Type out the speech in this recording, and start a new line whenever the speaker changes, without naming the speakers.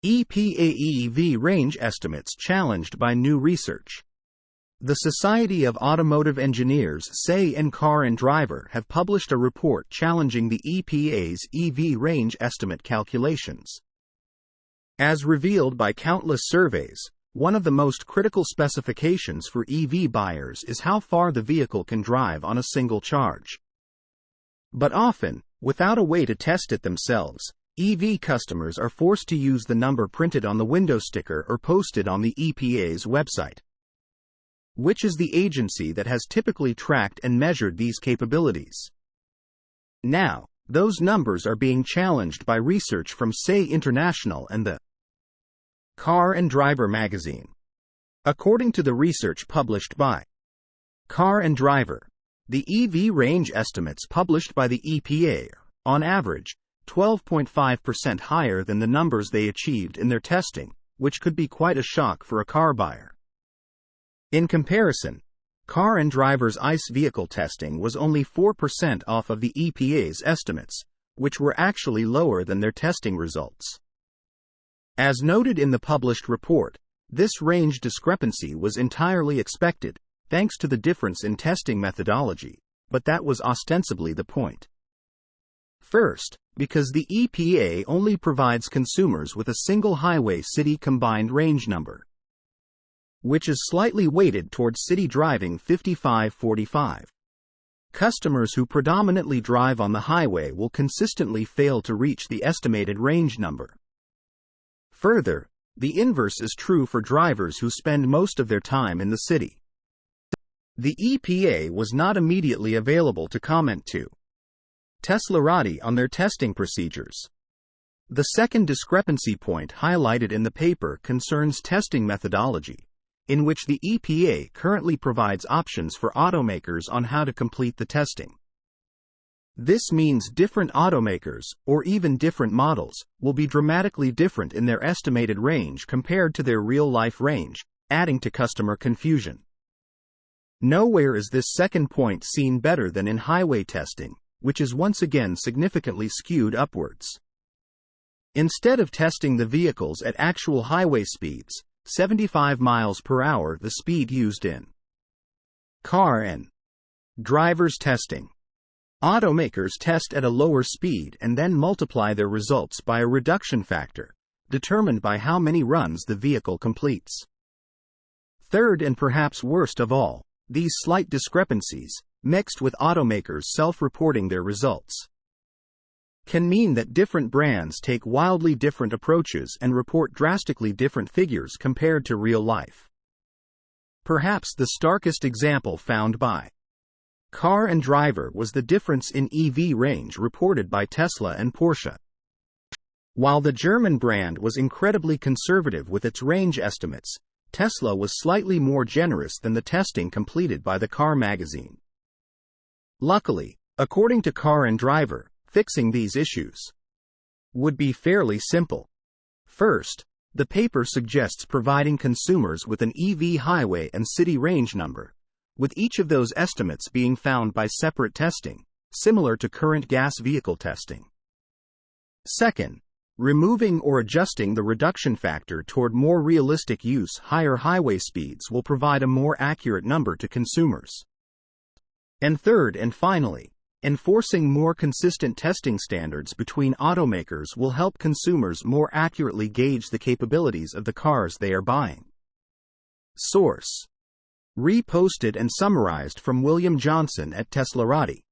EPA EV range estimates challenged by new research. The Society of Automotive Engineers, SAE, and Car and Driver have published a report challenging the EPA's EV range estimate calculations. As revealed by countless surveys, one of the most critical specifications for EV buyers is how far the vehicle can drive on a single charge. But often, without a way to test it themselves, EV customers are forced to use the number printed on the window sticker or posted on the EPA's website, which is the agency that has typically tracked and measured these capabilities. Now, those numbers are being challenged by research from SAE International and the Car and Driver magazine. According to the research published by Car and Driver, the EV range estimates published by the EPA are, on average, 12.5% higher than the numbers they achieved in their testing, which could be quite a shock for a car buyer. In comparison, Car and Driver's ICE vehicle testing was only 4% off of the EPA's estimates, which were actually lower than their testing results. As noted in the published report, this range discrepancy was entirely expected, thanks to the difference in testing methodology, but that was ostensibly the point. First, because the EPA only provides consumers with a single highway city combined range number, which is slightly weighted towards city driving 55-45. Customers who predominantly drive on the highway will consistently fail to reach the estimated range number. Further, the inverse is true for drivers who spend most of their time in the city. The EPA was not immediately available to comment to teslaupdate on their testing procedures. The second discrepancy point highlighted in the paper concerns testing methodology, in which the EPA currently provides options for automakers on how to complete the testing. This means different automakers, or even different models, will be dramatically different in their estimated range compared to their real-life range, adding to customer confusion. Nowhere is this second point seen better than in highway testing, which is once again significantly skewed upwards. Instead of testing the vehicles at actual highway speeds, 75 miles per hour, the speed used in Car and Driver's testing, automakers test at a lower speed and then multiply their results by a reduction factor, determined by how many runs the vehicle completes. Third, and perhaps worst of all, these slight discrepancies, mixed with automakers self-reporting their results, can mean that different brands take wildly different approaches and report drastically different figures compared to real life. Perhaps the starkest example found by Car and Driver was the difference in EV range reported by Tesla and Porsche. While the German brand was incredibly conservative with its range estimates, Tesla was slightly more generous than the testing completed by the Car magazine. Luckily, according to Car and Driver, fixing these issues would be fairly simple. First, the paper suggests providing consumers with an EV highway and city range number, with each of those estimates being found by separate testing, similar to current gas vehicle testing. Second, removing or adjusting the reduction factor toward more realistic use, higher highway speeds will provide a more accurate number to consumers. And third and finally, enforcing more consistent testing standards between automakers will help consumers more accurately gauge the capabilities of the cars they are buying. Source: reposted and summarized from William Johnson at teslaupdate.